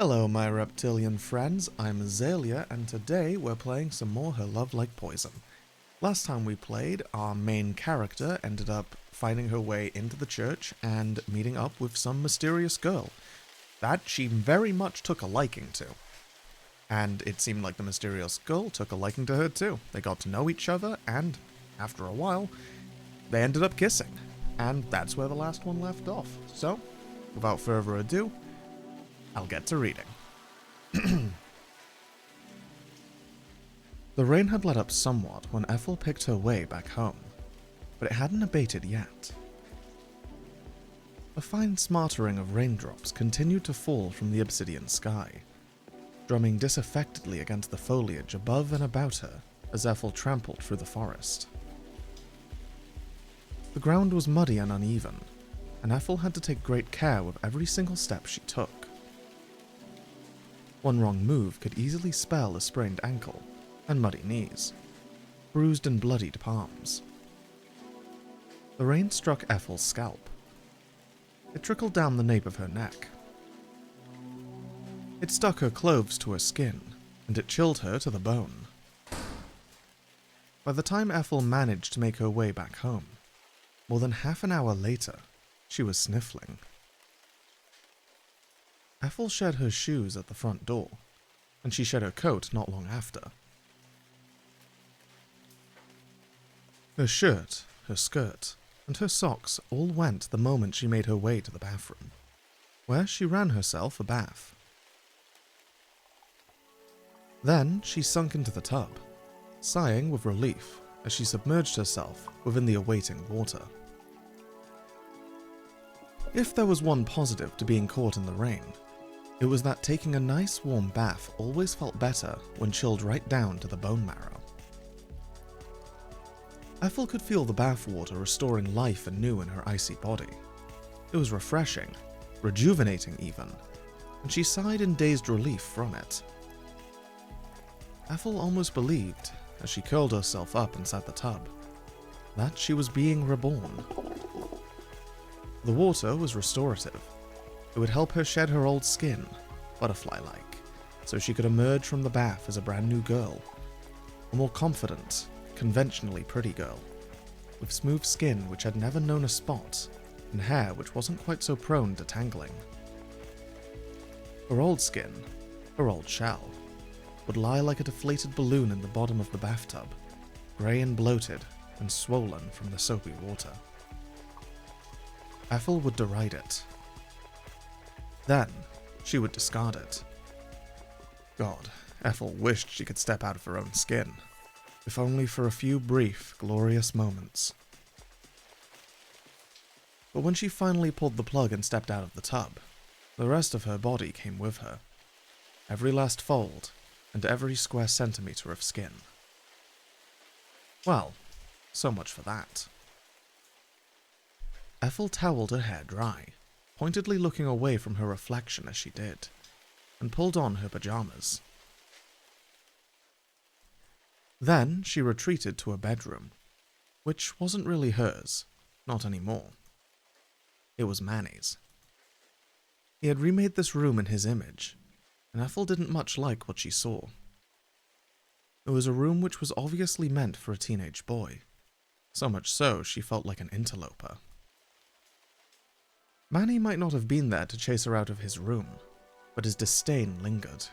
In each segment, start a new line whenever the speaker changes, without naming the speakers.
Hello my reptilian friends, I'm Azalea and today we're playing some more Her Love Like Poison. Last time we played, our main character ended up finding her way into the church and meeting up with some mysterious girl that she very much took a liking to. And it seemed like the mysterious girl took a liking to her too. They got to know each other and, after a while, they ended up kissing. And that's where the last one left off. So, without further ado, I'll get to reading. The rain had let up somewhat when Ethel picked her way back home, but it hadn't abated yet. A fine smattering of raindrops continued to fall from the obsidian sky, drumming disaffectedly against the foliage above and about her as Ethel trampled through the forest. The ground was muddy and uneven, and Ethel had to take great care with every single step she took. One wrong move could easily spell a sprained ankle and muddy knees, bruised and bloodied palms. The rain struck Ethel's scalp. It trickled down the nape of her neck. It stuck her clothes to her skin, and it chilled her to the bone. By the time Ethel managed to make her way back home, more than half an hour later, she was sniffling. Ethel shed her shoes at the front door, and she shed her coat not long after. Her shirt, her skirt, and her socks all went the moment she made her way to the bathroom, where she ran herself a bath. Then she sunk into the tub, sighing with relief as she submerged herself within the awaiting water. If there was one positive to being caught in the rain, it was that taking a nice warm bath always felt better when chilled right down to the bone marrow. Ethel could feel the bath water restoring life anew in her icy body. It was refreshing, rejuvenating even, and she sighed in dazed relief from it. Ethel almost believed, as she curled herself up inside the tub, that she was being reborn. The water was restorative. It would help her shed her old skin, butterfly-like, so she could emerge from the bath as a brand new girl, a more confident, conventionally pretty girl, with smooth skin which had never known a spot, and hair which wasn't quite so prone to tangling. Her old skin, her old shell, would lie like a deflated balloon in the bottom of the bathtub, grey and bloated and swollen from the soapy water. Ethel would deride it. Then, she would discard it. God, Ethel wished she could step out of her own skin, if only for a few brief, glorious moments. But when she finally pulled the plug and stepped out of the tub, the rest of her body came with her. Every last fold, and every square centimeter of skin. Well, so much for that. Ethel toweled her hair dry, pointedly looking away from her reflection as she did, and pulled on her pajamas. Then she retreated to her bedroom, which wasn't really hers, not anymore. It was Manny's. He had remade this room in his image, and Ethel didn't much like what she saw. It was a room which was obviously meant for a teenage boy, so much so she felt like an interloper. Manny might not have been there to chase her out of his room, but his disdain lingered.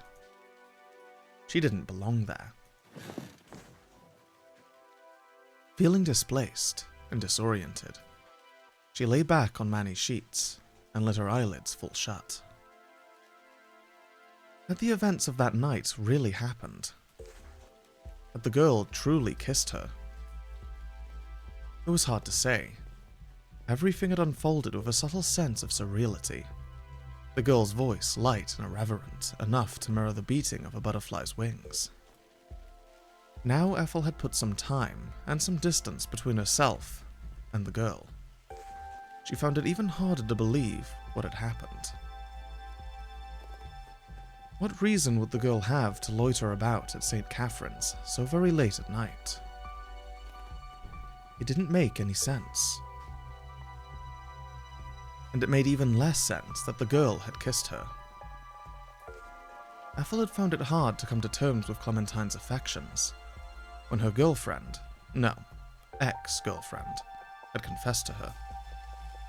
She didn't belong there. Feeling displaced and disoriented, she lay back on Manny's sheets and let her eyelids fall shut. Had the events of that night really happened? Had the girl truly kissed her? It was hard to say. Everything had unfolded with a subtle sense of surreality. The girl's voice light and irreverent, enough to mirror the beating of a butterfly's wings. Now Ethel had put some time and some distance between herself and the girl. She found it even harder to believe what had happened. What reason would the girl have to loiter about at St. Catherine's so very late at night? It didn't make any sense. And it made even less sense that the girl had kissed her. Ethel had found it hard to come to terms with Clementine's affections. When her girlfriend, no, ex-girlfriend, had confessed to her.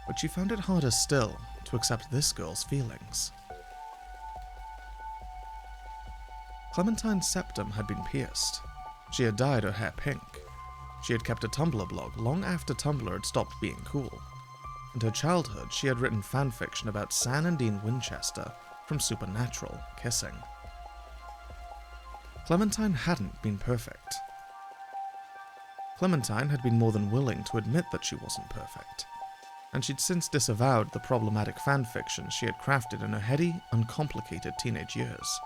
But she found it harder still to accept this girl's feelings. Clementine's septum had been pierced. She had dyed her hair pink. She had kept a Tumblr blog long after Tumblr had stopped being cool. In her childhood, she had written fanfiction about Sam and Dean Winchester from Supernatural kissing. Clementine hadn't been perfect. Clementine had been more than willing to admit that she wasn't perfect, and she'd since disavowed the problematic fanfiction she had crafted in her heady, uncomplicated teenage years.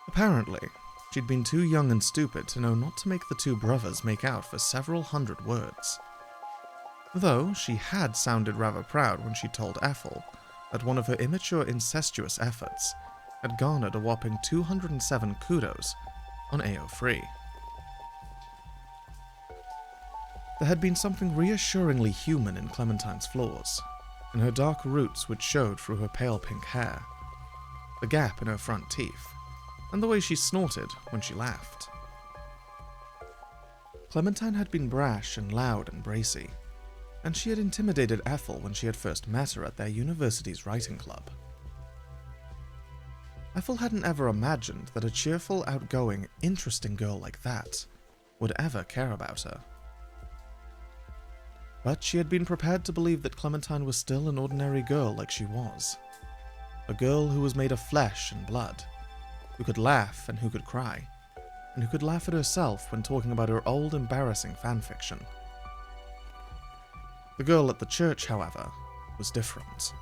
Apparently, she'd been too young and stupid to know not to make the two brothers make out for several hundred words. Though she had sounded rather proud when she told Ethel that one of her immature incestuous efforts had garnered a whopping 207 kudos on AO3. There had been something reassuringly human in Clementine's flaws, in her dark roots which showed through her pale pink hair, the gap in her front teeth, and the way she snorted when she laughed. Clementine had been brash and loud and bracy, and she had intimidated Ethel when she had first met her at their university's writing club. Ethel hadn't ever imagined that a cheerful, outgoing, interesting girl like that would ever care about her. But she had been prepared to believe that Clementine was still an ordinary girl like she was. A girl who was made of flesh and blood, who could laugh and who could cry, and who could laugh at herself when talking about her old, embarrassing fanfiction. The girl at the church, however, was different.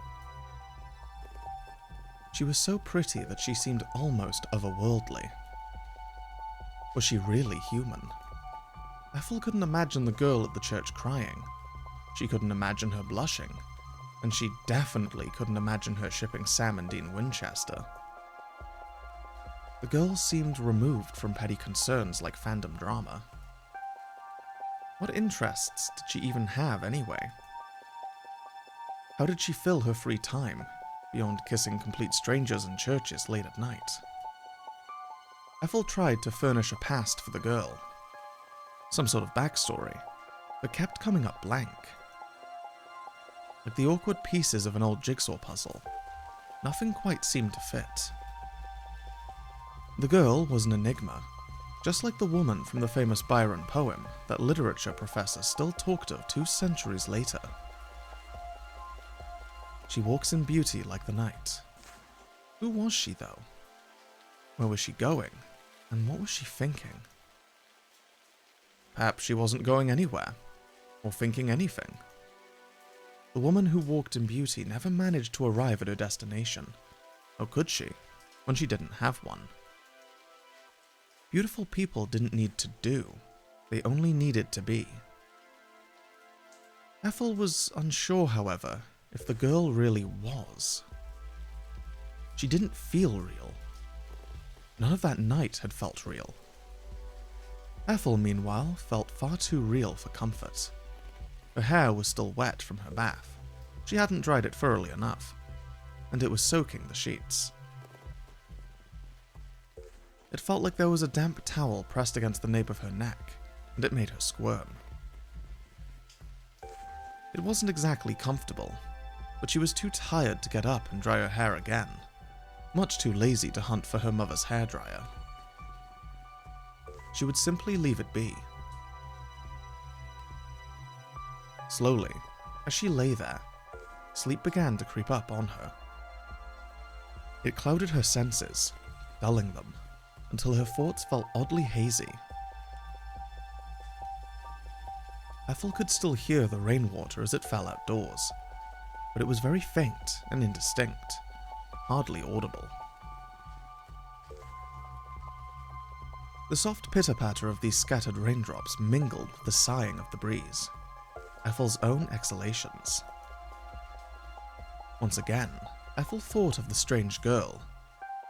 She was so pretty that she seemed almost otherworldly. Was she really human? Ethel couldn't imagine the girl at the church crying. She couldn't imagine her blushing. And she definitely couldn't imagine her shipping Sam and Dean Winchester. The girl seemed removed from petty concerns like fandom drama. What interests did she even have anyway? How did she fill her free time, beyond kissing complete strangers in churches late at night? Ethel tried to furnish a past for the girl, some sort of backstory, but kept coming up blank. Like the awkward pieces of an old jigsaw puzzle, nothing quite seemed to fit. The girl was an enigma, just like the woman from the famous Byron poem that literature professors still talked of 2 centuries later. She walks in beauty like the night. Who was she, though? Where was she going? And what was she thinking? Perhaps she wasn't going anywhere, or thinking anything. The woman who walked in beauty never managed to arrive at her destination. How could she, when she didn't have one? Beautiful people didn't need to do, they only needed to be. Ethel was unsure, however, if the girl really was. She didn't feel real. None of that night had felt real. Ethel, meanwhile, felt far too real for comfort. Her hair was still wet from her bath. She hadn't dried it thoroughly enough, and it was soaking the sheets. It felt like there was a damp towel pressed against the nape of her neck, and it made her squirm. It wasn't exactly comfortable, but she was too tired to get up and dry her hair again, much too lazy to hunt for her mother's hairdryer. She would simply leave it be. Slowly, as she lay there, sleep began to creep up on her. It clouded her senses, dulling them, until her thoughts felt oddly hazy. Ethel could still hear the rainwater as it fell outdoors, but it was very faint and indistinct, hardly audible. The soft pitter-patter of these scattered raindrops mingled with the sighing of the breeze, Ethel's own exhalations. Once again, Ethel thought of the strange girl,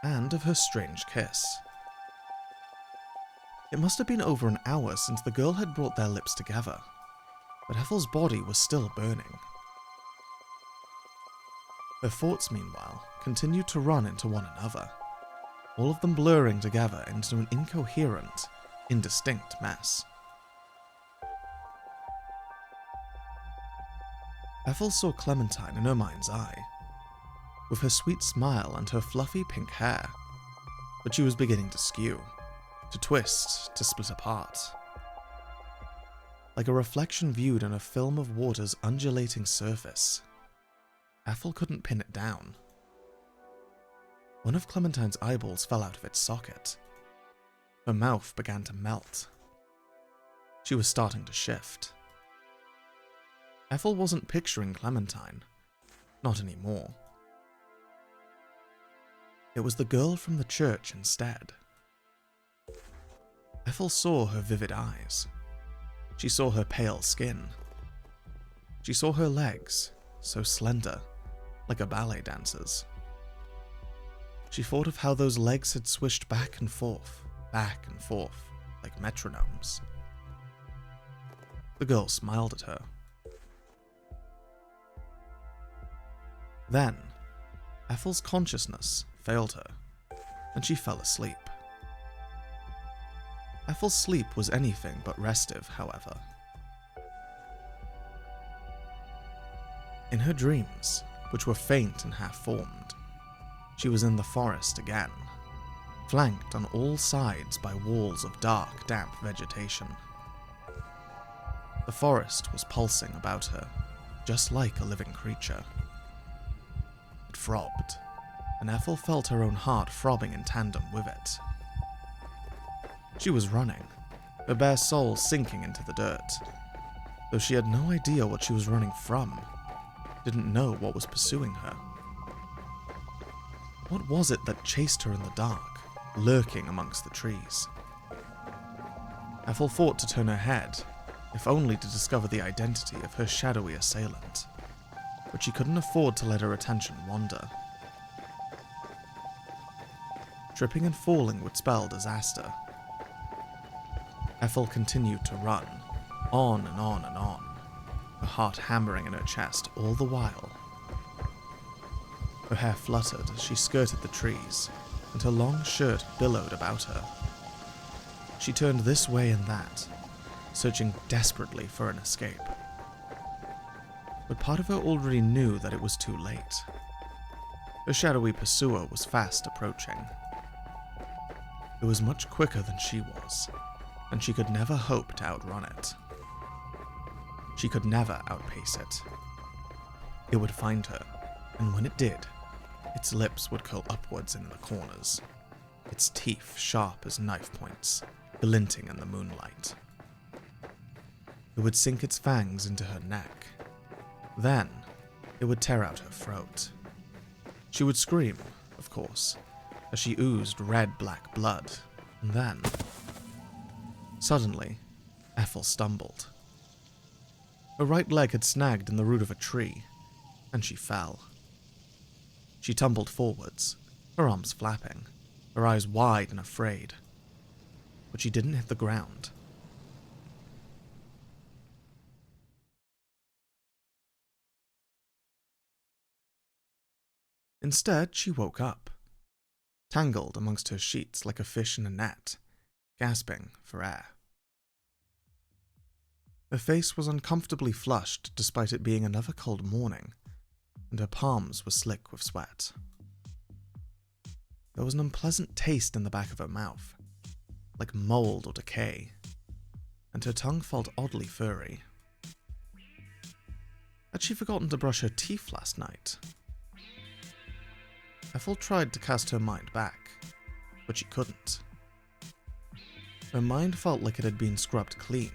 and of her strange kiss. It must have been over an hour since the girl had brought their lips together, but Ethel's body was still burning. Her thoughts, meanwhile, continued to run into one another, all of them blurring together into an incoherent, indistinct mess. Ethel saw Clementine in her mind's eye, with her sweet smile and her fluffy pink hair, but she was beginning to skew, to twist, to split apart. Like a reflection viewed in a film of water's undulating surface, Ethel couldn't pin it down. One of Clementine's eyeballs fell out of its socket. Her mouth began to melt. She was starting to shift. Ethel wasn't picturing Clementine. Not anymore. It was the girl from the church instead. Ethel saw her vivid eyes. She saw her pale skin. She saw her legs, so slender, like a ballet dancer's. She thought of how those legs had swished back and forth, like metronomes. The girl smiled at her. Then, Ethel's consciousness failed her, and she fell asleep. Ethel's sleep was anything but restive, however. In her dreams, which were faint and half-formed, she was in the forest again, flanked on all sides by walls of dark, damp vegetation. The forest was pulsing about her, just like a living creature. It throbbed, and Ethel felt her own heart throbbing in tandem with it. She was running, her bare soul sinking into the dirt, though she had no idea what she was running from, didn't know what was pursuing her. What was it that chased her in the dark, lurking amongst the trees? Ethel thought to turn her head, if only to discover the identity of her shadowy assailant, but she couldn't afford to let her attention wander. Tripping and falling would spell disaster. Ethel continued to run, on and on and on, her heart hammering in her chest all the while. Her hair fluttered as she skirted the trees, and her long shirt billowed about her. She turned this way and that, searching desperately for an escape. But part of her already knew that it was too late. Her shadowy pursuer was fast approaching. It was much quicker than she was, and she could never hope to outrun it. She could never outpace it. It would find her, and when it did, its lips would curl upwards in the corners, its teeth sharp as knife points, glinting in the moonlight. It would sink its fangs into her neck. Then, it would tear out her throat. She would scream, of course, as she oozed red-black blood, and then... Suddenly, Ethel stumbled. Her right leg had snagged in the root of a tree, and she fell. She tumbled forwards, her arms flapping, her eyes wide and afraid. But she didn't hit the ground. Instead, she woke up, tangled amongst her sheets like a fish in a net, gasping for air. Her face was uncomfortably flushed despite it being another cold morning, and her palms were slick with sweat. There was an unpleasant taste in the back of her mouth, like mold or decay, and her tongue felt oddly furry. Had she forgotten to brush her teeth last night? Ethel tried to cast her mind back, but she couldn't. Her mind felt like it had been scrubbed clean,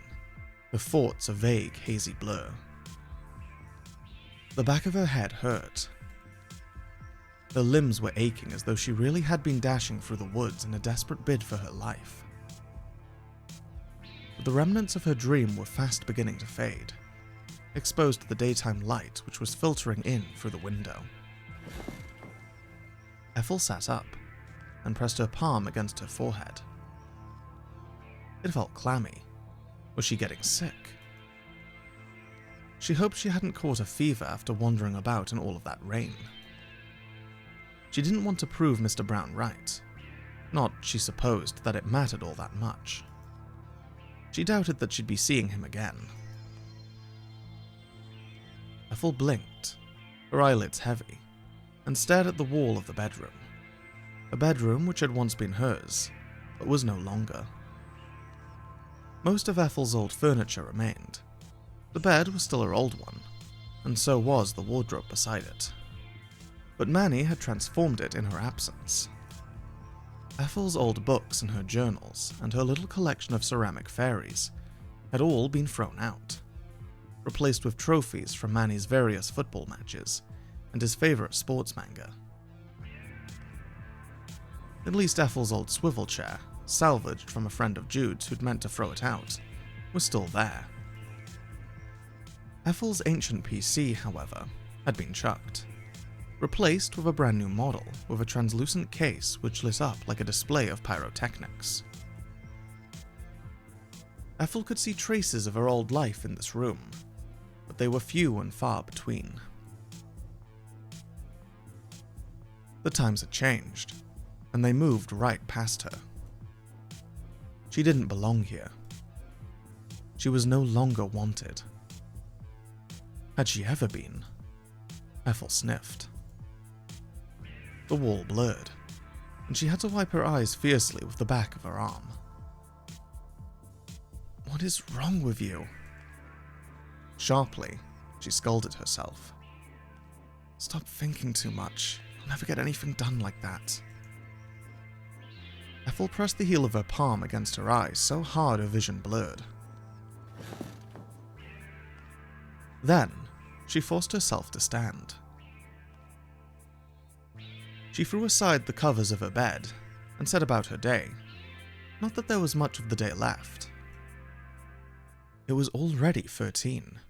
her thoughts a vague, hazy blur. The back of her head hurt. Her limbs were aching as though she really had been dashing through the woods in a desperate bid for her life. But the remnants of her dream were fast beginning to fade, exposed to the daytime light which was filtering in through the window. Ethel sat up and pressed her palm against her forehead. It felt clammy. Was she getting sick? She hoped she hadn't caught a fever after wandering about in all of that rain. She didn't want to prove Mr. Brown right. Not, she supposed, that it mattered all that much. She doubted that she'd be seeing him again. Ethel blinked, her eyelids heavy, and stared at the wall of the bedroom. A bedroom which had once been hers, but was no longer. Most of Ethel's old furniture remained. The bed was still her old one, and so was the wardrobe beside it. But Manny had transformed it in her absence. Ethel's old books and her journals, and her little collection of ceramic fairies, had all been thrown out, replaced with trophies from Manny's various football matches and his favourite sports manga. At least Ethel's old swivel chair, salvaged from a friend of Jude's who'd meant to throw it out, was still there. Ethel's ancient PC, however, had been chucked, replaced with a brand new model with a translucent case which lit up like a display of pyrotechnics. Ethel could see traces of her old life in this room, but they were few and far between. The times had changed, and they moved right past her. She didn't belong here. She was no longer wanted. Had she ever been? Ethel sniffed. The wall blurred, and she had to wipe her eyes fiercely with the back of her arm. What is wrong with you? Sharply, she scolded herself. Stop thinking too much. You'll never get anything done like that. Ethel pressed the heel of her palm against her eyes so hard her vision blurred. Then, she forced herself to stand. She threw aside the covers of her bed and set about her day. Not that there was much of the day left. It was already 13.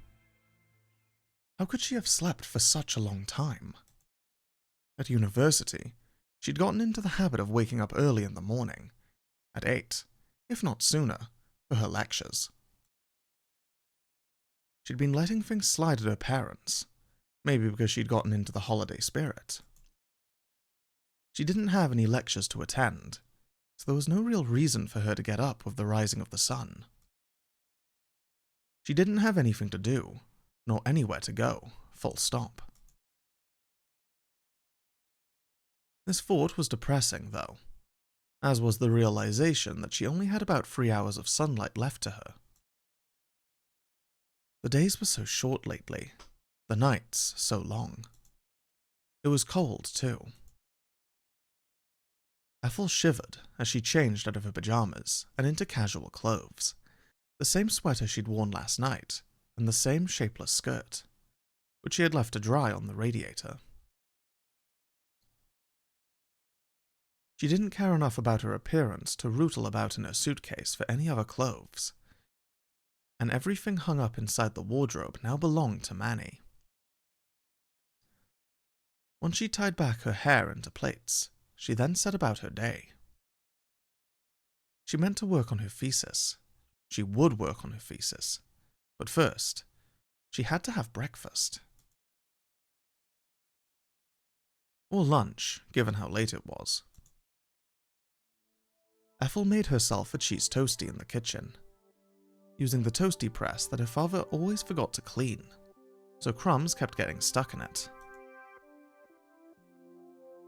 How could she have slept for such a long time? At university, she'd gotten into the habit of waking up early in the morning, at 8, if not sooner, for her lectures. She'd been letting things slide at her parents, maybe because she'd gotten into the holiday spirit. She didn't have any lectures to attend, so there was no real reason for her to get up with the rising of the sun. She didn't have anything to do, nor anywhere to go, full stop. This thought was depressing, though, as was the realization that she only had about 3 hours of sunlight left to her. The days were so short lately, the nights so long. It was cold, too. Ethel shivered as she changed out of her pajamas and into casual clothes, the same sweater she'd worn last night, and the same shapeless skirt, which she had left to dry on the radiator. She didn't care enough about her appearance to rootle about in her suitcase for any other clothes, and everything hung up inside the wardrobe now belonged to Manny. Once she tied back her hair into plaits, she then set about her day. She meant to work on her thesis. She would work on her thesis. But first, she had to have breakfast. Or lunch, given how late it was. Ethel made herself a cheese toastie in the kitchen, using the toastie press that her father always forgot to clean, so crumbs kept getting stuck in it.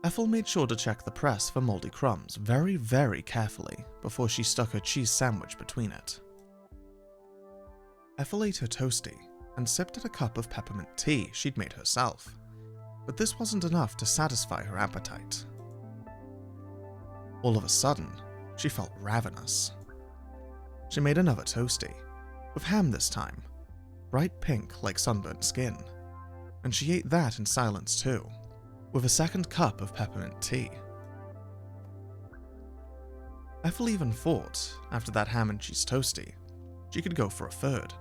Ethel made sure to check the press for moldy crumbs very, very carefully before she stuck her cheese sandwich between it. Ethel ate her toastie and sipped at a cup of peppermint tea she'd made herself, but this wasn't enough to satisfy her appetite. All of a sudden, she felt ravenous. She made another toastie, with ham this time, bright pink like sunburnt skin, and she ate that in silence too, with a second cup of peppermint tea. Ethel even thought, after that ham and cheese toastie, she could go for a third,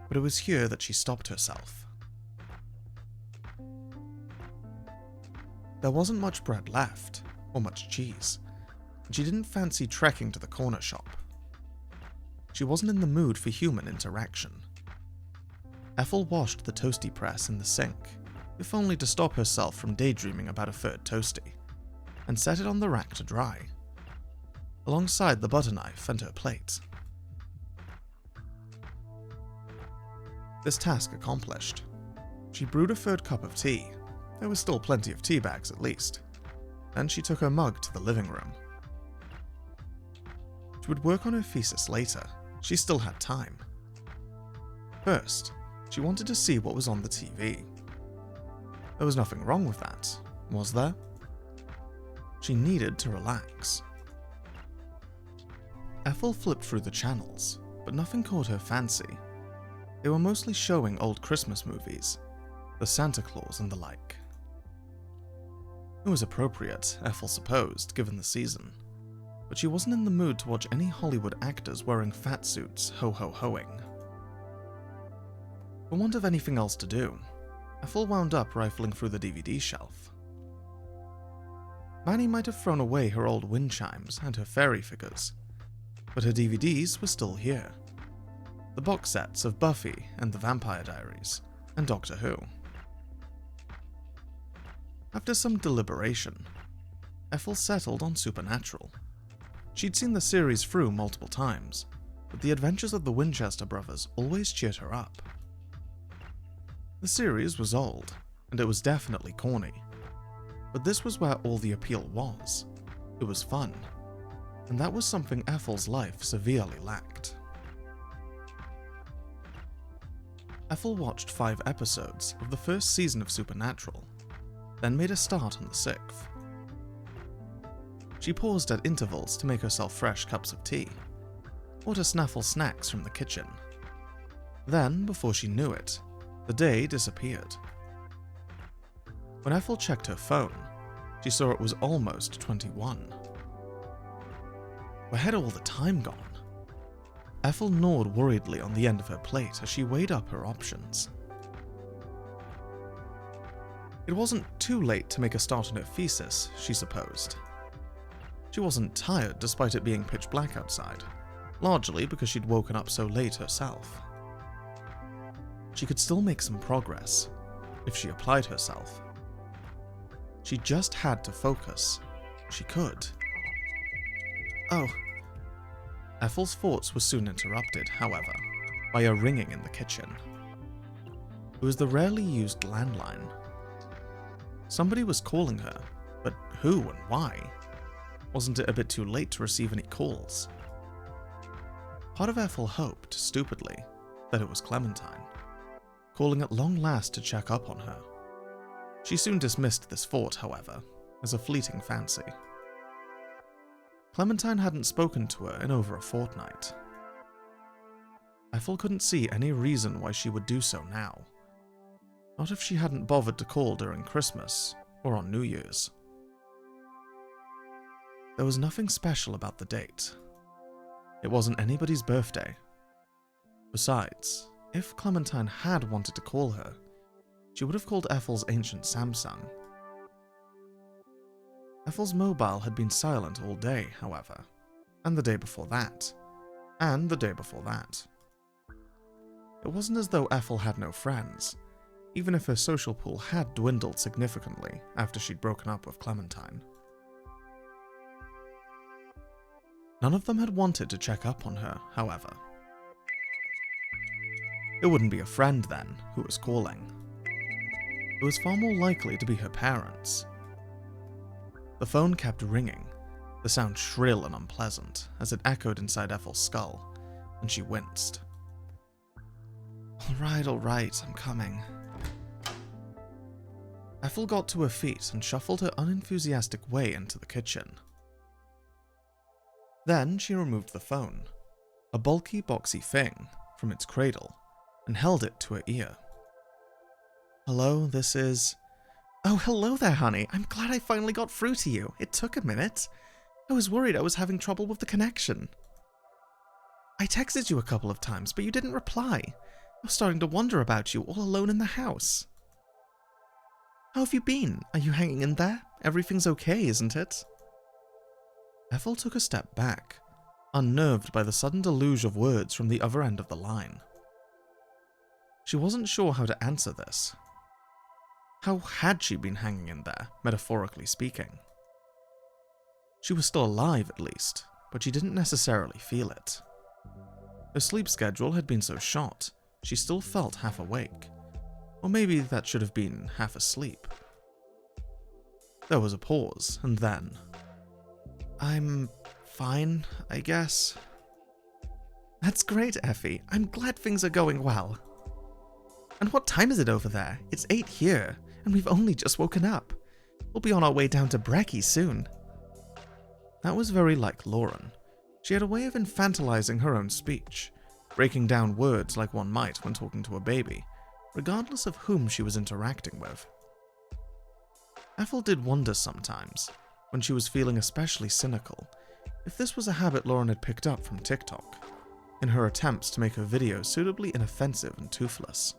but it was here that she stopped herself. There wasn't much bread left, or much cheese, and she didn't fancy trekking to the corner shop. She wasn't in the mood for human interaction. Ethel washed the toastie press in the sink if only to stop herself from daydreaming about a third toasty, and set it on the rack to dry, alongside the butter knife and her plate. This task accomplished, she brewed a third cup of tea. There was still plenty of tea bags at least. Then she took her mug to the living room. She would work on her thesis later. She still had time. First, she wanted to see what was on the TV. There was nothing wrong with that, was there? She needed to relax. Ethel flipped through the channels, but nothing caught her fancy. They were mostly showing old Christmas movies, the Santa Claus and the like. It was appropriate, Ethel supposed, given the season, but she wasn't in the mood to watch any Hollywood actors wearing fat suits ho-ho-hoing. For want of anything else to do, Ethel wound up rifling through the DVD shelf. Manny might have thrown away her old wind chimes and her fairy figures, but her DVDs were still here. The box sets of Buffy and the Vampire Diaries, and Doctor Who. After some deliberation, Ethel settled on Supernatural. She'd seen the series through multiple times, but the adventures of the Winchester brothers always cheered her up. The series was old, and it was definitely corny, but this was where all the appeal was. It was fun, and that was something Ethel's life severely lacked. Ethel watched 5 episodes of the first season of Supernatural, then made a start on the 6th. She paused at intervals to make herself fresh cups of tea, or to snaffle snacks from the kitchen. Then, before she knew it, the day disappeared. When Ethel checked her phone, she saw it was almost 21. Where had all the time gone? Ethel gnawed worriedly on the end of her plate as she weighed up her options. It wasn't too late to make a start on her thesis, she supposed. She wasn't tired despite it being pitch black outside, largely because she'd woken up so late herself. She could still make some progress, if she applied herself. She just had to focus. She could. Oh. Ethel's thoughts were soon interrupted, however, by a ringing in the kitchen. It was the rarely used landline. Somebody was calling her, but who and why? Wasn't it a bit too late to receive any calls? Part of Ethel hoped, stupidly, that it was Clementine, calling at long last to check up on her. She soon dismissed this thought, however, as a fleeting fancy. Clementine hadn't spoken to her in over a fortnight. Ethel couldn't see any reason why she would do so now. Not if she hadn't bothered to call during Christmas or on New Year's. There was nothing special about the date. It wasn't anybody's birthday. Besides, if Clementine had wanted to call her, she would have called Ethel's ancient Samsung. Ethel's mobile had been silent all day, however, and the day before that, and the day before that. It wasn't as though Ethel had no friends, even if her social pool had dwindled significantly after she'd broken up with Clementine. None of them had wanted to check up on her, however. It wouldn't be a friend, then, who was calling. It was far more likely to be her parents. The phone kept ringing, the sound shrill and unpleasant as it echoed inside Ethel's skull, and she winced. All right, I'm coming. Ethel got to her feet and shuffled her unenthusiastic way into the kitchen. Then she removed the phone, a bulky, boxy thing, from its cradle, and held it to her ear. Hello, this is... Oh, hello there, honey. I'm glad I finally got through to you. It took a minute. I was worried I was having trouble with the connection. I texted you a couple of times, but you didn't reply. I was starting to wonder about you all alone in the house. How have you been? Are you hanging in there? Everything's okay, isn't it? Ethel took a step back, unnerved by the sudden deluge of words from the other end of the line. She wasn't sure how to answer this. How had she been hanging in there, metaphorically speaking? She was still alive, at least, but she didn't necessarily feel it. Her sleep schedule had been so shot, she still felt half awake. Or maybe that should have been half asleep. There was a pause, and then... "I'm fine, I guess." "That's great, Effie. I'm glad things are going well." "And what time is it over there? It's 8 here, and we've only just woken up. We'll be on our way down to Brekkie soon." That was very like Lauren. She had a way of infantilizing her own speech, breaking down words like one might when talking to a baby, regardless of whom she was interacting with. Ethel did wonder sometimes, when she was feeling especially cynical, if this was a habit Lauren had picked up from TikTok, in her attempts to make her videos suitably inoffensive and toothless.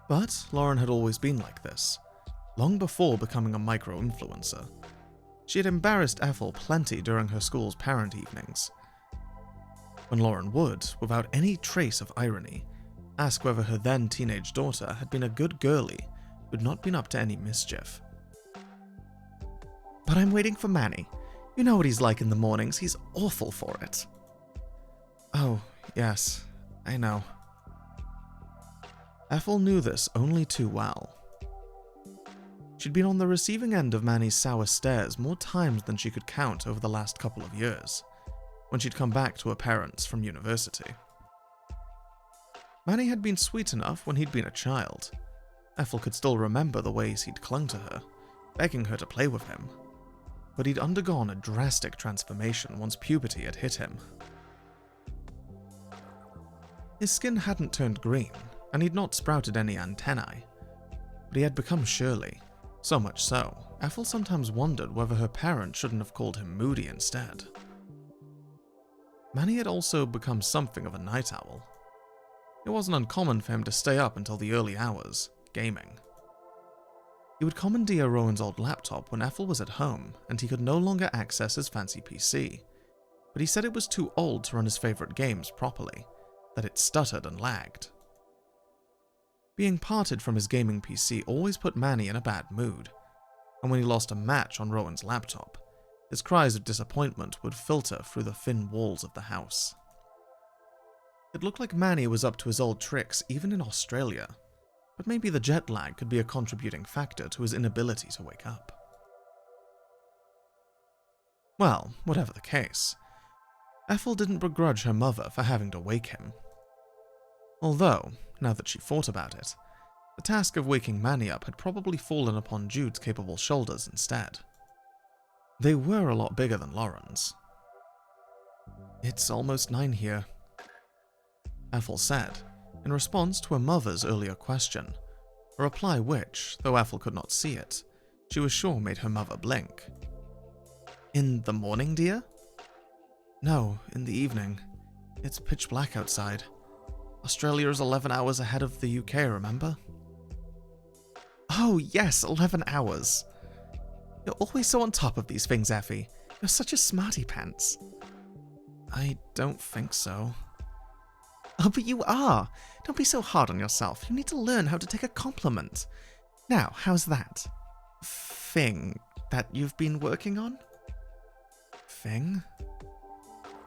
But Lauren had always been like this, long before becoming a micro-influencer. She had embarrassed Ethel plenty during her school's parent evenings, when Lauren would, without any trace of irony, ask whether her then teenage daughter had been a good girlie who'd not been up to any mischief. "But I'm waiting for Manny. You know what he's like in the mornings, he's awful for it." "Oh, yes, I know." Ethel knew this only too well. She'd been on the receiving end of Manny's sour stares more times than she could count over the last couple of years, when she'd come back to her parents from university. Manny had been sweet enough when he'd been a child. Ethel could still remember the ways he'd clung to her, begging her to play with him. But he'd undergone a drastic transformation once puberty had hit him. His skin hadn't turned green, and he'd not sprouted any antennae, but he had become Shirley. So much so, Ethel sometimes wondered whether her parents shouldn't have called him Moody instead. Manny had also become something of a night owl. It wasn't uncommon for him to stay up until the early hours, gaming. He would commandeer Rowan's old laptop when Ethel was at home and he could no longer access his fancy PC, but he said it was too old to run his favorite games properly, that it stuttered and lagged. Being parted from his gaming PC always put Manny in a bad mood, and when he lost a match on Rowan's laptop, his cries of disappointment would filter through the thin walls of the house. It looked like Manny was up to his old tricks even in Australia, but maybe the jet lag could be a contributing factor to his inability to wake up. Well, whatever the case, Ethel didn't begrudge her mother for having to wake him. Although, now that she thought about it, the task of waking Manny up had probably fallen upon Jude's capable shoulders instead. They were a lot bigger than Lauren's. "It's almost 9 here," Ethel said, in response to her mother's earlier question, a reply which, though Ethel could not see it, she was sure made her mother blink. "In the morning, dear?" "No, in the evening. It's pitch black outside. Australia is 11 hours ahead of the UK, remember?" "Oh yes, 11 hours. You're always so on top of these things, Effie. You're such a smarty pants." "I don't think so." "Oh, but you are. Don't be so hard on yourself. You need to learn how to take a compliment. Now, how's that thing that you've been working on?" "Thing?"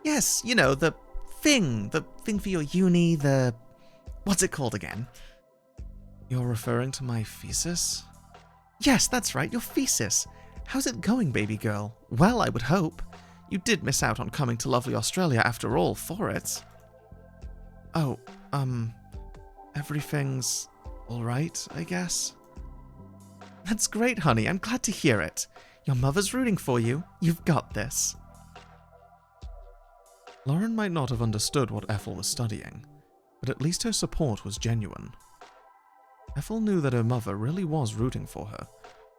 "Yes, you know, the thing for your uni, what's it called again?" "You're referring to my thesis?" "Yes, that's right, your thesis. How's it going, baby girl?" "Well, I would hope. You did miss out on coming to lovely Australia after all for it." "Oh, everything's alright, I guess." "That's great, honey. I'm glad to hear it. Your mother's rooting for you. You've got this." Lauren might not have understood what Ethel was studying, but at least her support was genuine. Ethel knew that her mother really was rooting for her,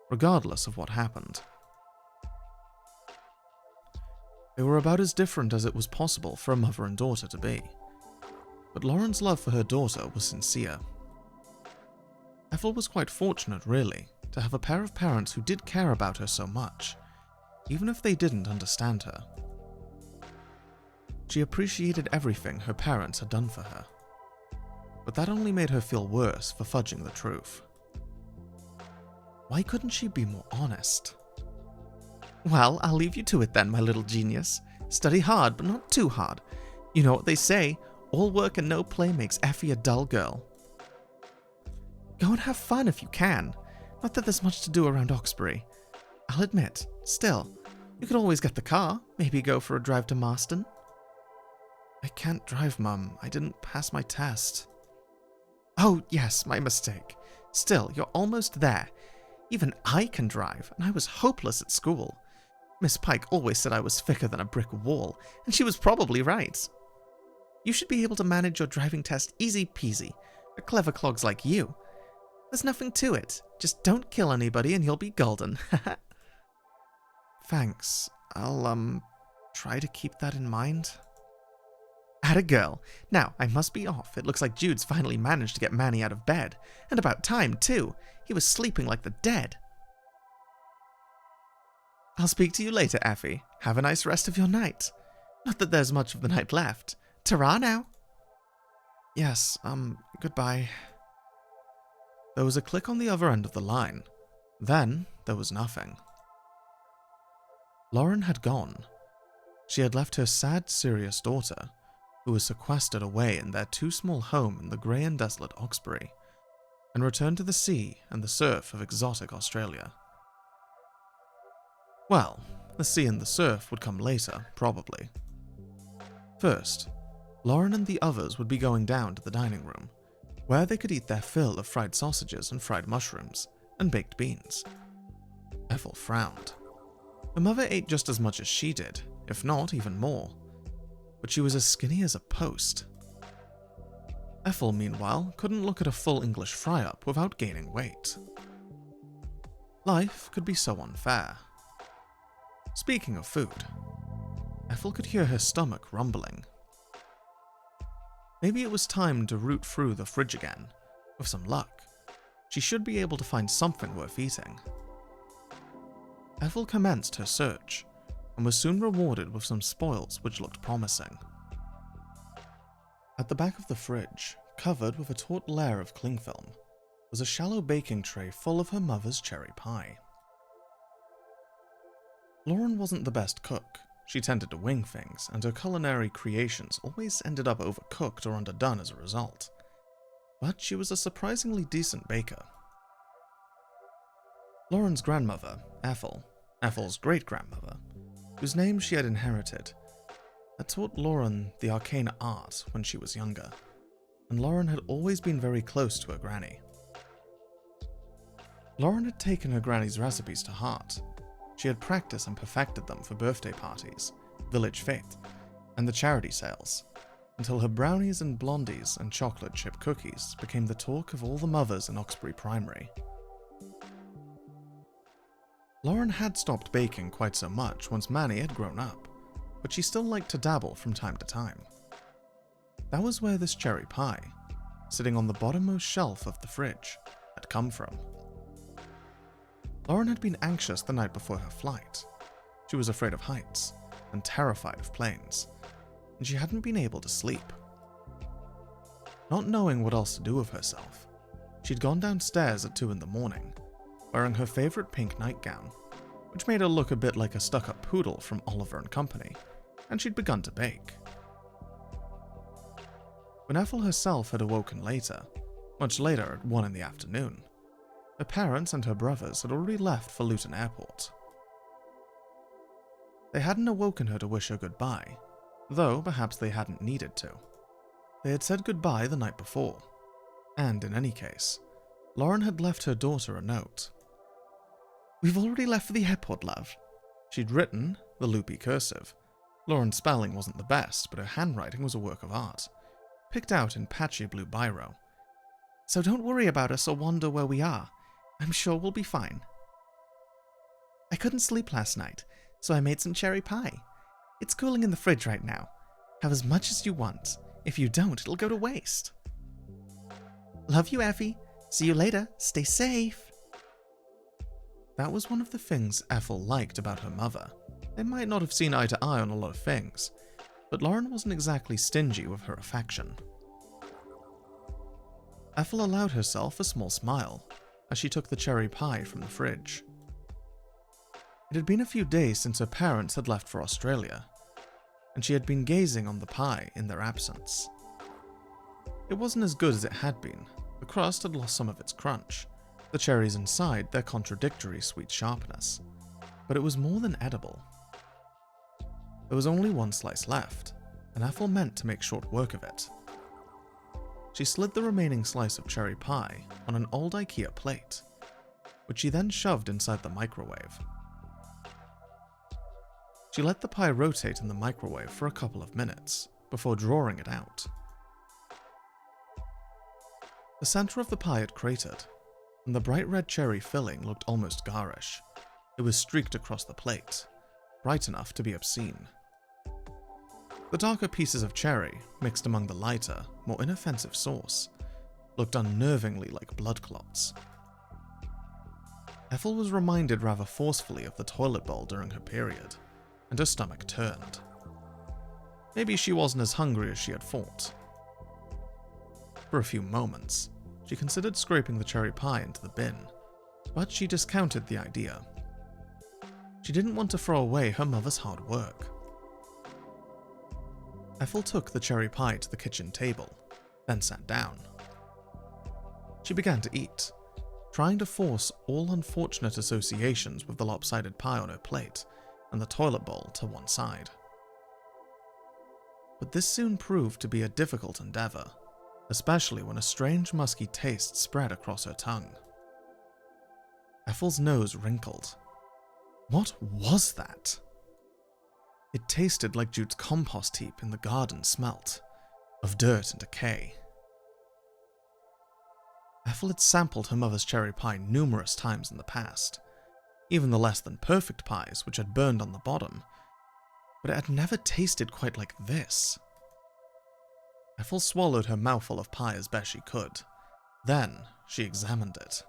regardless of what happened. They were about as different as it was possible for a mother and daughter to be, but Lauren's love for her daughter was sincere. Ethel was quite fortunate, really, to have a pair of parents who did care about her so much, even if they didn't understand her. She appreciated everything her parents had done for her. but that only made her feel worse for fudging the truth. Why couldn't she be more honest? Well, I'll leave you to it then, my little genius. Study hard, but not too hard. You know what they say, all work and no play makes Effie a dull girl. Go and have fun if you can. Not that there's much to do around Oxbury. I'll admit, still, you could always get the car, maybe go for a drive to Marston. I can't drive, Mum. I didn't pass my test. Oh, yes, my mistake. Still, you're almost there. Even I can drive, and I was hopeless at school. Miss Pike always said I was thicker than a brick wall, and she was probably right. You should be able to manage your driving test easy peasy, for clever clogs like you. There's nothing to it. Just don't kill anybody and you'll be golden. Thanks. I'll, try to keep that in mind. Atta girl. Now, I must be off. It looks like Jude's finally managed to get Manny out of bed. And about time, too. He was sleeping like the dead. I'll speak to you later, Effie. Have a nice rest of your night. Not that there's much of the night left. Ta-ra now. Yes, goodbye. There was a click on the other end of the line. Then, there was nothing. Lauren had gone. She had left her sad, serious daughter, who was sequestered away in their too small home in the grey and desolate Oxbury, and returned to the sea and the surf of exotic Australia. Well, the sea and the surf would come later, probably. First, Lauren and the others would be going down to the dining room, where they could eat their fill of fried sausages and fried mushrooms, and baked beans. Ethel frowned. Her mother ate just as much as she did, if not even more, but she was as skinny as a post. Ethel, meanwhile, couldn't look at a full English fry-up without gaining weight. Life could be so unfair. Speaking of food, Ethel could hear her stomach rumbling. Maybe it was time to root through the fridge again. With some luck, she should be able to find something worth eating. Ethel commenced her search, and was soon rewarded with some spoils which looked promising. At the back of the fridge, covered with a taut layer of cling film, was a shallow baking tray full of her mother's cherry pie. Lauren wasn't the best cook. She tended to wing things, and her culinary creations always ended up overcooked or underdone as a result. But she was a surprisingly decent baker. Lauren's grandmother, Ethel's great-grandmother, whose name she had inherited, had taught Lauren the arcane art when she was younger, and Lauren had always been very close to her granny. Lauren had taken her granny's recipes to heart. She had practiced and perfected them for birthday parties, village fete, and the charity sales, until her brownies and blondies and chocolate chip cookies became the talk of all the mothers in Oxbury Primary. Lauren had stopped baking quite so much once Manny had grown up, but she still liked to dabble from time to time. That was where this cherry pie, sitting on the bottommost shelf of the fridge, had come from. Lauren had been anxious the night before her flight. She was afraid of heights, and terrified of planes, and she hadn't been able to sleep. Not knowing what else to do with herself, she'd gone downstairs at 2 a.m, wearing her favourite pink nightgown, which made her look a bit like a stuck-up poodle from Oliver and Company, and she'd begun to bake. When Ethel herself had awoken later, much later at 1 p.m, her parents and her brothers had already left for Luton Airport. They hadn't awoken her to wish her goodbye, though perhaps they hadn't needed to. They had said goodbye the night before, and in any case, Lauren had left her daughter a note. "We've already left for the airport, love." She'd written, the loopy cursive. Lauren's spelling wasn't the best, but her handwriting was a work of art, picked out in patchy blue biro. "So don't worry about us or wonder where we are. I'm sure we'll be fine. I couldn't sleep last night, so I made some cherry pie. It's cooling in the fridge right now. Have as much as you want. If you don't, it'll go to waste. Love you, Effie. See you later. Stay safe." That was one of the things Ethel liked about her mother. They might not have seen eye to eye on a lot of things, but Lauren wasn't exactly stingy with her affection. Ethel allowed herself a small smile as she took the cherry pie from the fridge. It had been a few days since her parents had left for Australia, and she had been gazing on the pie in their absence. It wasn't as good as it had been. The crust had lost some of its crunch, the cherries inside their contradictory sweet sharpness, but it was more than edible. There was only one slice left, and Ethel meant to make short work of it. She slid the remaining slice of cherry pie on an old IKEA plate, which she then shoved inside the microwave. She let the pie rotate in the microwave for a couple of minutes before drawing it out. The center of the pie had cratered, and the bright red cherry filling looked almost garish. It was streaked across the plate, bright enough to be obscene. The darker pieces of cherry, mixed among the lighter, more inoffensive sauce, looked unnervingly like blood clots. Ethel was reminded rather forcefully of the toilet bowl during her period, and her stomach turned. Maybe she wasn't as hungry as she had thought. For a few moments, she considered scraping the cherry pie into the bin, but she discounted the idea. She didn't want to throw away her mother's hard work. Ethel took the cherry pie to the kitchen table, then sat down. She began to eat, trying to force all unfortunate associations with the lopsided pie on her plate and the toilet bowl to one side. But this soon proved to be a difficult endeavor, especially when a strange musky taste spread across her tongue. Ethel's nose wrinkled. What was that? It tasted like Jude's compost heap in the garden smelt, of dirt and decay. Ethel had sampled her mother's cherry pie numerous times in the past, even the less than perfect pies which had burned on the bottom, but it had never tasted quite like this. Ethel swallowed her mouthful of pie as best she could. Then she examined it.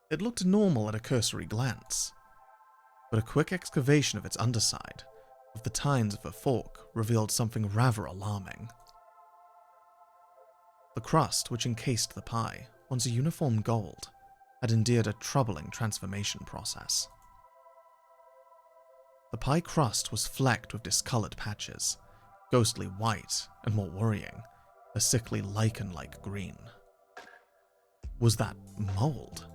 It looked normal at a cursory glance, but a quick excavation of its underside, with the tines of a fork, revealed something rather alarming. The crust which encased the pie, once a uniform gold, had endured a troubling transformation process. The pie crust was flecked with discolored patches, ghostly white and, more worrying, a sickly lichen-like green. Was that mold?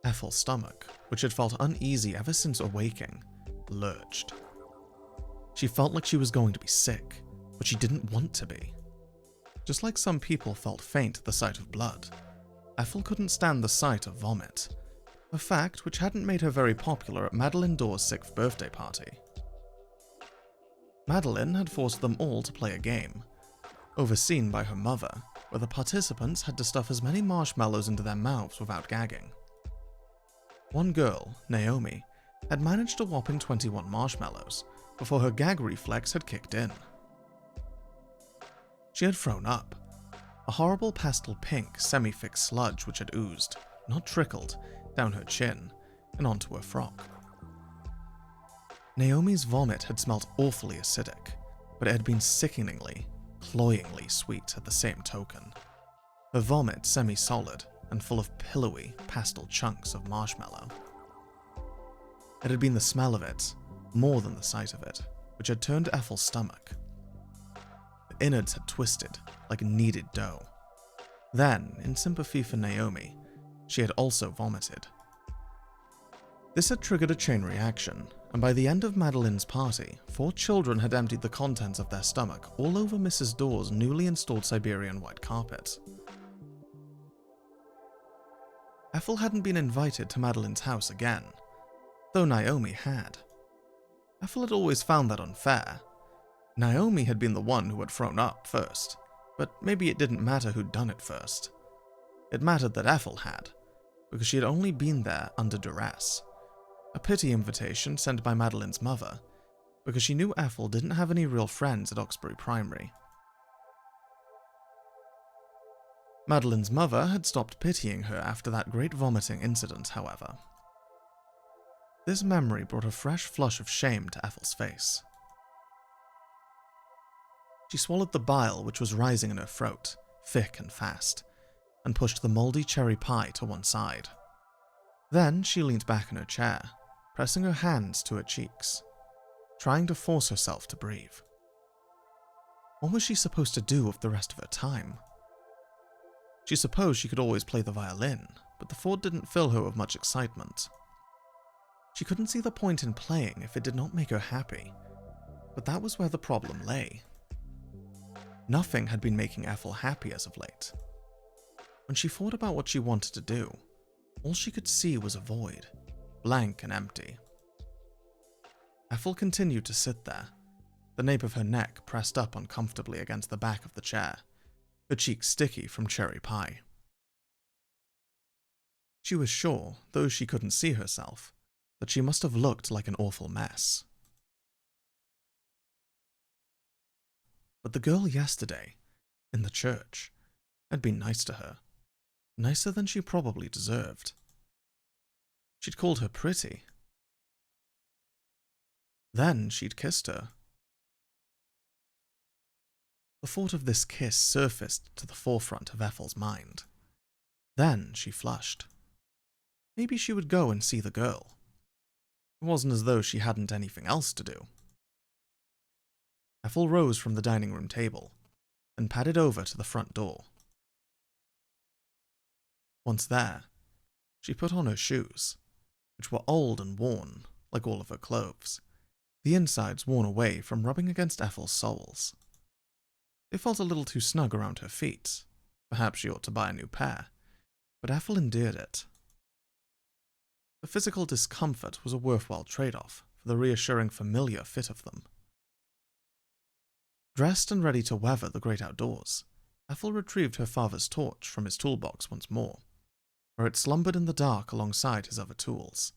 Ethel's stomach, which had felt uneasy ever since awaking, lurched. She felt like she was going to be sick, but she didn't want to be. Just like some people felt faint at the sight of blood, Ethel couldn't stand the sight of vomit, a fact which hadn't made her very popular at Madeline Dawes' 6th birthday party. Madeline had forced them all to play a game, overseen by her mother, where the participants had to stuff as many marshmallows into their mouths without gagging. One girl, Naomi, had managed a whopping 21 marshmallows before her gag reflex had kicked in. She had thrown up, a horrible pastel pink semi-fixed sludge which had oozed, not trickled, down her chin and onto her frock. Naomi's vomit had smelt awfully acidic, but it had been sickeningly, cloyingly sweet at the same token. Her vomit semi-solid and full of pillowy, pastel chunks of marshmallow. It had been the smell of it, more than the sight of it, which had turned Ethel's stomach. The innards had twisted like kneaded dough. Then, in sympathy for Naomi, she had also vomited. This had triggered a chain reaction, and by the end of Madeline's party, 4 children had emptied the contents of their stomach all over Mrs. Dawes' newly installed Siberian white carpet. Ethel hadn't been invited to Madeline's house again, though Naomi had. Ethel had always found that unfair. Naomi had been the one who had thrown up first, but maybe it didn't matter who'd done it first. It mattered that Ethel had, because she had only been there under duress. A pity invitation sent by Madeline's mother, because she knew Ethel didn't have any real friends at Oxbury Primary. Madeline's mother had stopped pitying her after that great vomiting incident, however. This memory brought a fresh flush of shame to Ethel's face. She swallowed the bile which was rising in her throat, thick and fast, and pushed the mouldy cherry pie to one side. Then she leaned back in her chair, pressing her hands to her cheeks, trying to force herself to breathe. What was she supposed to do with the rest of her time? She supposed she could always play the violin, but the thought didn't fill her with much excitement. She couldn't see the point in playing if it did not make her happy, but that was where the problem lay. Nothing had been making Ethel happy as of late. When she thought about what she wanted to do, all she could see was a void, blank and empty. Ethel continued to sit there, the nape of her neck pressed up uncomfortably against the back of the chair, her cheeks sticky from cherry pie. She was sure, though she couldn't see herself, that she must have looked like an awful mess. But the girl yesterday, in the church, had been nice to her, nicer than she probably deserved. She'd called her pretty. Then she'd kissed her. The thought of this kiss surfaced to the forefront of Ethel's mind. Then she flushed. Maybe she would go and see the girl. It wasn't as though she hadn't anything else to do. Ethel rose from the dining room table and padded over to the front door. Once there, she put on her shoes, which were old and worn, like all of her clothes, the insides worn away from rubbing against Ethel's soles. They felt a little too snug around her feet. Perhaps she ought to buy a new pair, but Ethel endured it. The physical discomfort was a worthwhile trade-off for the reassuring familiar fit of them. Dressed and ready to weather the great outdoors, Ethel retrieved her father's torch from his toolbox once more, where it slumbered in the dark alongside his other tools,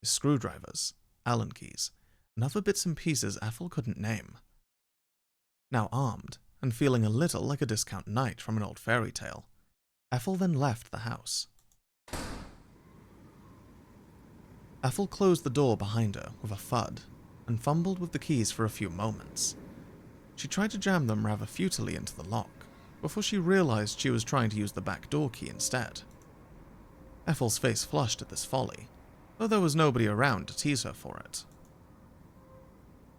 his screwdrivers, Allen keys, and other bits and pieces Ethel couldn't name. Now armed, and feeling a little like a discount knight from an old fairy tale, Ethel then left the house. Ethel closed the door behind her with a thud, and fumbled with the keys for a few moments. She tried to jam them rather futilely into the lock, before she realized she was trying to use the back door key instead. Ethel's face flushed at this folly, though there was nobody around to tease her for it.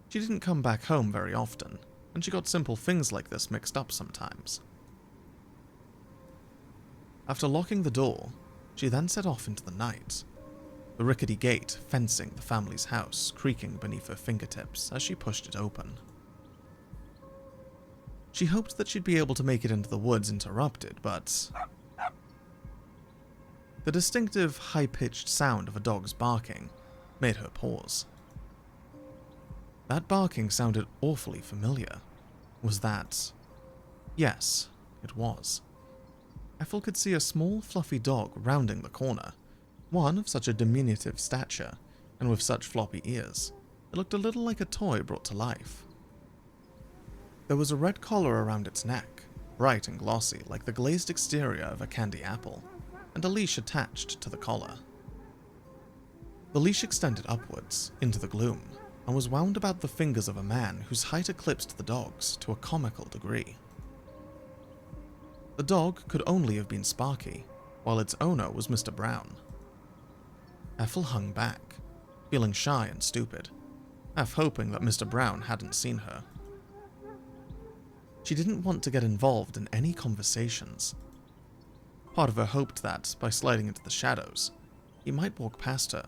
She didn't come back home very often, and she got simple things like this mixed up sometimes. After locking the door, she then set off into the night, the rickety gate fencing the family's house creaking beneath her fingertips as she pushed it open. She hoped that she'd be able to make it into the woods interrupted, but the distinctive, high-pitched sound of a dog's barking made her pause. That barking sounded awfully familiar. Was that? Yes, it was. Ethel could see a small, fluffy dog rounding the corner, one of such a diminutive stature, and with such floppy ears. It looked a little like a toy brought to life. There was a red collar around its neck, bright and glossy like the glazed exterior of a candy apple, and a leash attached to the collar. The leash extended upwards, into the gloom, and was wound about the fingers of a man whose height eclipsed the dog's to a comical degree. The dog could only have been Sparky, while its owner was Mr. Brown. Ethel hung back, feeling shy and stupid, half hoping that Mr. Brown hadn't seen her. She didn't want to get involved in any conversations. Part of her hoped that, by sliding into the shadows, he might walk past her,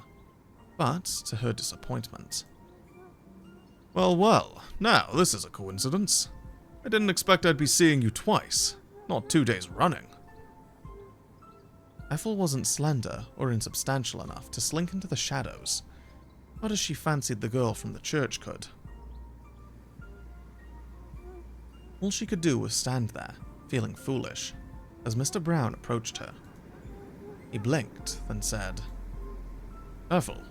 but, to her disappointment. Well, well, now this is a coincidence. I didn't expect I'd be seeing you twice, not 2 days running. Ethel wasn't slender or insubstantial enough to slink into the shadows, not as she fancied the girl from the church could. All she could do was stand there, feeling foolish, as Mr. Brown approached her. He blinked, then said, "Ethel,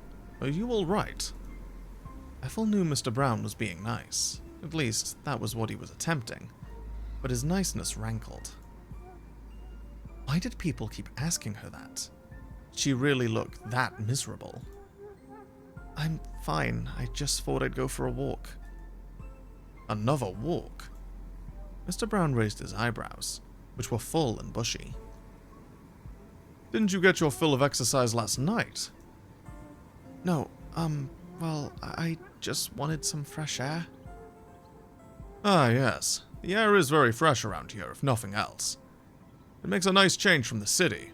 are you all right?" Ethel knew Mr. Brown was being nice. At least, that was what he was attempting, but his niceness rankled. Why did people keep asking her that? Did she really look that miserable? "I'm fine. I just thought I'd go for a walk." "Another walk? Mr. Brown raised his eyebrows, which were full and bushy. Didn't you get your fill of exercise last night? No, well, I just wanted some fresh air. Ah, yes. The air is very fresh around here, if nothing else. It makes a nice change from the city.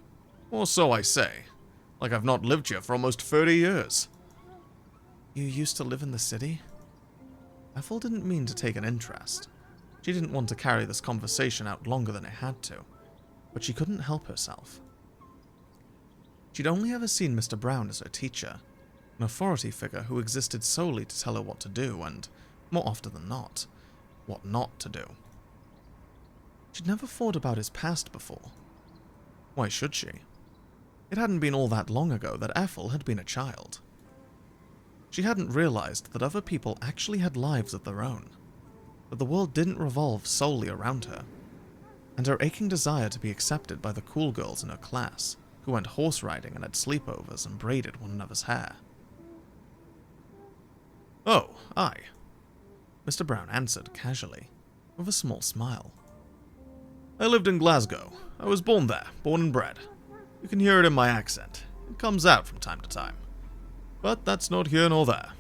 Or so I say. Like I've not lived here for almost 30 years. You used to live in the city? Ethel didn't mean to take an interest. She didn't want to carry this conversation out longer than it had to, but she couldn't help herself. She'd only ever seen Mr. Brown as her teacher, an authority figure who existed solely to tell her what to do and, more often than not, what not to do. She'd never thought about his past before. Why should she? It hadn't been all that long ago that Ethel had been a child. She hadn't realized that other people actually had lives of their own, that the world didn't revolve solely around her, and her aching desire to be accepted by the cool girls in her class, who went horse riding and had sleepovers and braided one another's hair. Oh, aye, Mr. Brown answered casually, with a small smile. I lived in Glasgow. I was born there, born and bred. You can hear it in my accent. It comes out from time to time. But that's not here nor there.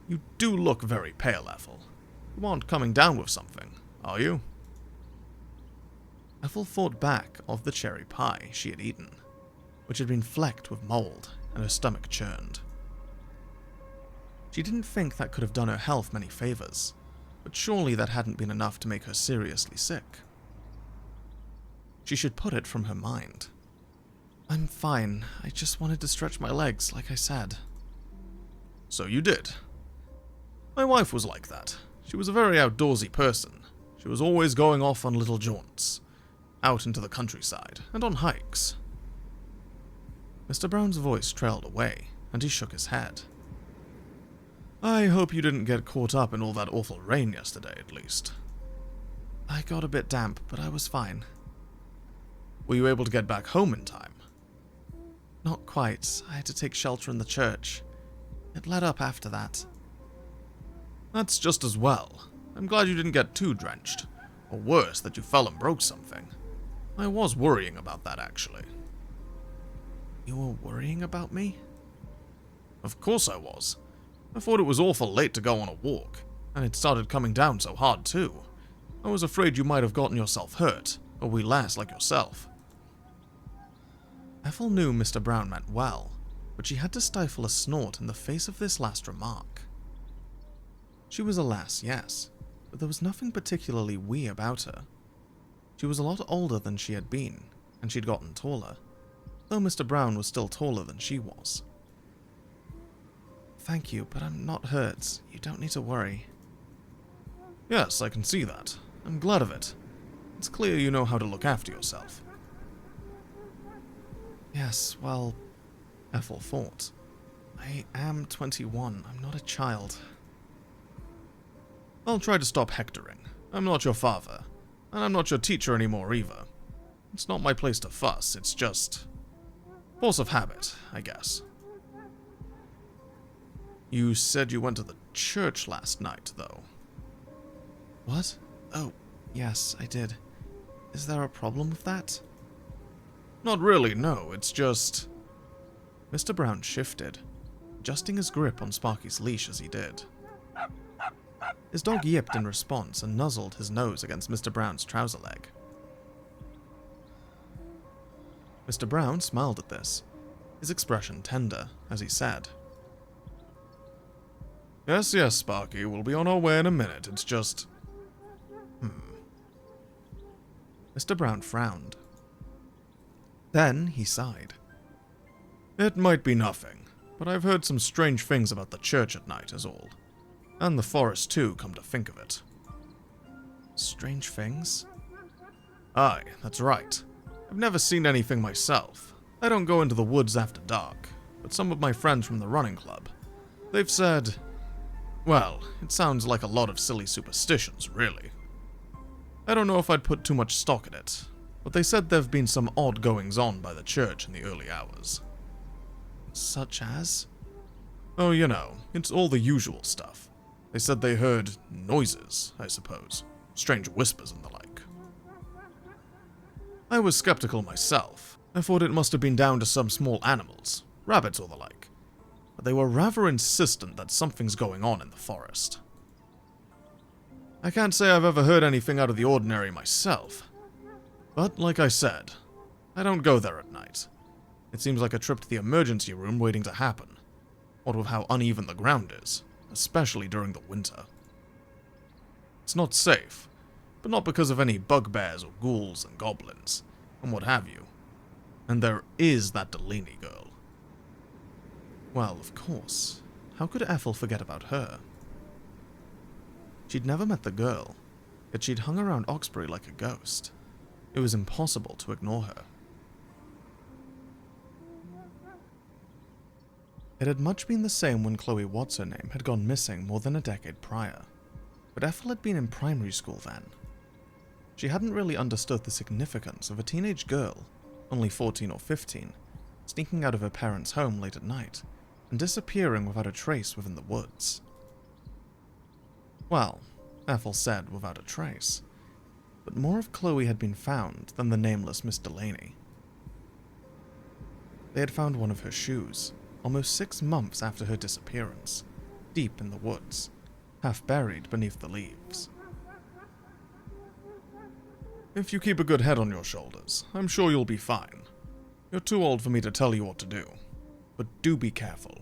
You do look very pale, Ethel. You aren't coming down with something, are you? Ethel thought back of the cherry pie she had eaten, which had been flecked with mold, and her stomach churned. She didn't think that could have done her health many favors, but surely that hadn't been enough to make her seriously sick. She should put it from her mind. I'm fine. I just wanted to stretch my legs, like I said. So you did. My wife was like that. She was a very outdoorsy person. She was always going off on little jaunts, out into the countryside, and on hikes. Mr. Brown's voice trailed away, and he shook his head. I hope you didn't get caught up in all that awful rain yesterday, at least. I got a bit damp, but I was fine. Were you able to get back home in time? Not quite. I had to take shelter in the church. It let up after that. That's just as well. I'm glad you didn't get too drenched. Or worse, that you fell and broke something. I was worrying about that, actually. You were worrying about me? Of course I was. I thought it was awful late to go on a walk, and it started coming down so hard, too. I was afraid you might have gotten yourself hurt, a wee lass like yourself. Ethel knew Mr. Brown meant well, but she had to stifle a snort in the face of this last remark. She was a lass, yes, but there was nothing particularly wee about her. She was a lot older than she had been, and she'd gotten taller, though Mr. Brown was still taller than she was. Thank you, but I'm not hurt. You don't need to worry. Yes, I can see that. I'm glad of it. It's clear you know how to look after yourself. Yes, well, Ethel thought. I am 21. I'm not a child. I'll try to stop hectoring. I'm not your father, and I'm not your teacher anymore either. It's not my place to fuss, it's just force of habit, I guess. You said you went to the church last night, though. What? Oh, yes, I did. Is there a problem with that? Not really, no, it's just... Mr. Brown shifted, adjusting his grip on Sparky's leash as he did. His dog yipped in response and nuzzled his nose against Mr. Brown's trouser leg. Mr. Brown smiled at this, his expression tender, as he said, Yes, Sparky, we'll be on our way in a minute, it's just... Mr. Brown frowned. Then he sighed. It might be nothing, but I've heard some strange things about the church at night, is all. And the forest, too, come to think of it. Strange things? Aye, that's right. I've never seen anything myself. I don't go into the woods after dark, but some of my friends from the running club, they've said... Well, it sounds like a lot of silly superstitions, really. I don't know if I'd put too much stock in it, but they said there've been some odd goings-on by the church in the early hours. Such as? Oh, you know, it's all the usual stuff. They said they heard noises, I suppose. Strange whispers and the like. I was skeptical myself. I thought it must have been down to some small animals, rabbits or the like. But they were rather insistent that something's going on in the forest. I can't say I've ever heard anything out of the ordinary myself. But like I said, I don't go there at night. It seems like a trip to the emergency room waiting to happen. What with how uneven the ground is, especially during the winter. It's not safe, but not because of any bugbears or ghouls and goblins, and what have you. And there is that Delaney girl. Well, of course, how could Ethel forget about her? She'd never met the girl, yet she'd hung around Oxbury like a ghost. It was impossible to ignore her. It had much been the same when Chloe What's-Her-Name had gone missing more than a decade prior, but Ethel had been in primary school then. She hadn't really understood the significance of a teenage girl, only 14 or 15, sneaking out of her parents' home late at night and disappearing without a trace within the woods. Well, Ethel said without a trace, but more of Chloe had been found than the nameless Miss Delaney. They had found one of her shoes, almost 6 months after her disappearance, deep in the woods, half buried beneath the leaves. If you keep a good head on your shoulders, I'm sure you'll be fine. You're too old for me to tell you what to do, but do be careful.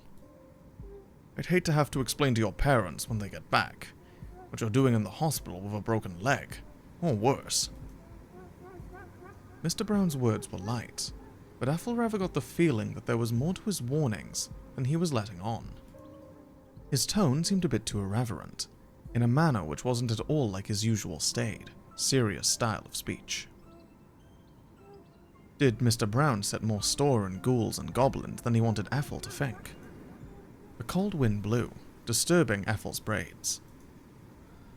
I'd hate to have to explain to your parents when they get back what you're doing in the hospital with a broken leg, or worse. Mr. Brown's words were light, but Ethel rather got the feeling that there was more to his warnings than he was letting on. His tone seemed a bit too irreverent, in a manner which wasn't at all like his usual staid, serious style of speech. Did Mr. Brown set more store in ghouls and goblins than he wanted Ethel to think? A cold wind blew, disturbing Ethel's braids.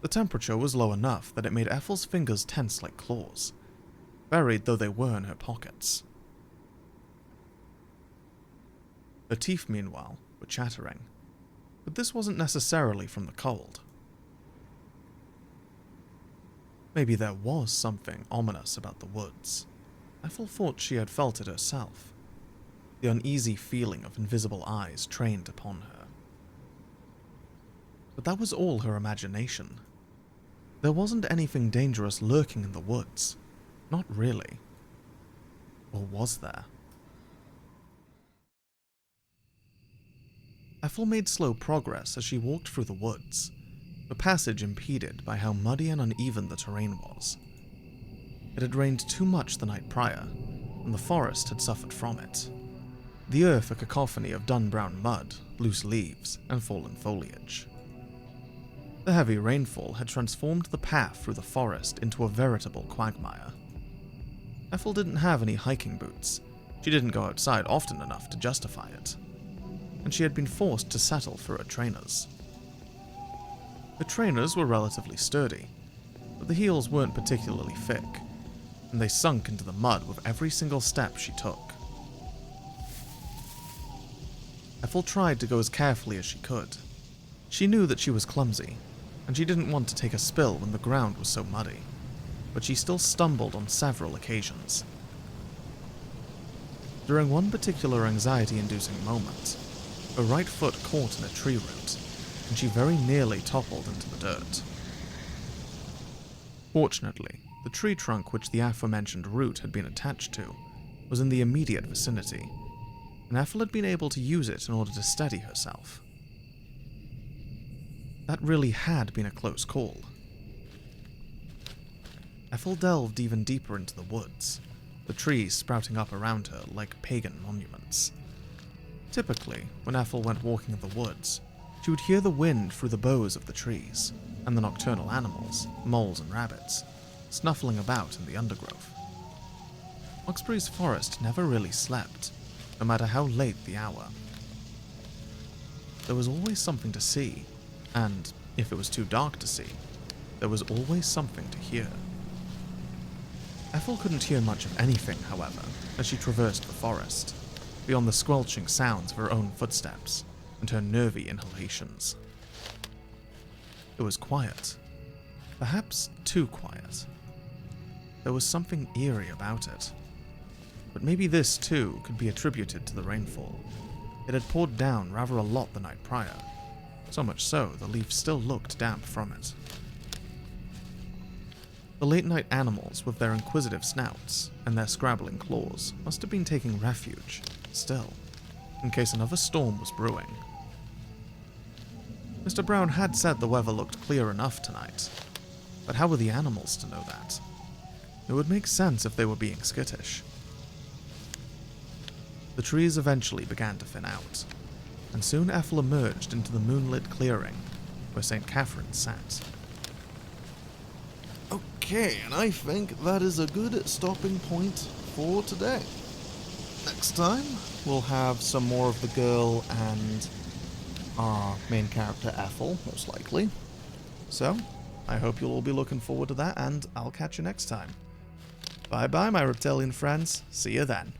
The temperature was low enough that it made Ethel's fingers tense like claws, buried though they were in her pockets. Her teeth, meanwhile, were chattering, but this wasn't necessarily from the cold. Maybe there was something ominous about the woods. Ethel thought she had felt it herself, the uneasy feeling of invisible eyes trained upon her. But that was all her imagination. There wasn't anything dangerous lurking in the woods. Not really. Or was there? Ethel made slow progress as she walked through the woods, the passage impeded by how muddy and uneven the terrain was. It had rained too much the night prior, and the forest had suffered from it. The earth a cacophony of dun-brown mud, loose leaves, and fallen foliage. The heavy rainfall had transformed the path through the forest into a veritable quagmire. Ethel didn't have any hiking boots. She didn't go outside often enough to justify it, and she had been forced to settle for her trainers. Her trainers were relatively sturdy, but the heels weren't particularly thick, and they sunk into the mud with every single step she took. Ethel tried to go as carefully as she could. She knew that she was clumsy, and she didn't want to take a spill when the ground was so muddy, but she still stumbled on several occasions. During one particular anxiety-inducing moment, her right foot caught in a tree root, and she very nearly toppled into the dirt. Fortunately, the tree trunk which the aforementioned root had been attached to was in the immediate vicinity, and Ethel had been able to use it in order to steady herself. That really had been a close call. Ethel delved even deeper into the woods, the trees sprouting up around her like pagan monuments. Typically, when Ethel went walking in the woods, she would hear the wind through the boughs of the trees, and the nocturnal animals, moles and rabbits, snuffling about in the undergrowth. Oxbury's forest never really slept, no matter how late the hour. There was always something to see, and, if it was too dark to see, there was always something to hear. Ethel couldn't hear much of anything, however, as she traversed the forest, beyond the squelching sounds of her own footsteps and her nervy inhalations. It was quiet. Perhaps too quiet. There was something eerie about it. But maybe this, too, could be attributed to the rainfall. It had poured down rather a lot the night prior, so much so the leaves still looked damp from it. The late-night animals, with their inquisitive snouts and their scrabbling claws, must have been taking refuge, still, in case another storm was brewing. Mr. Brown had said the weather looked clear enough tonight, but how were the animals to know that? It would make sense if they were being skittish. The trees eventually began to thin out, and soon Ethel emerged into the moonlit clearing where St. Catherine sat. Okay, and I think that is a good stopping point for today. Next time, we'll have some more of the girl and our main character Ethel, most likely. So, I hope you'll all be looking forward to that, and I'll catch you next time. Bye-bye, my reptilian friends. See you then.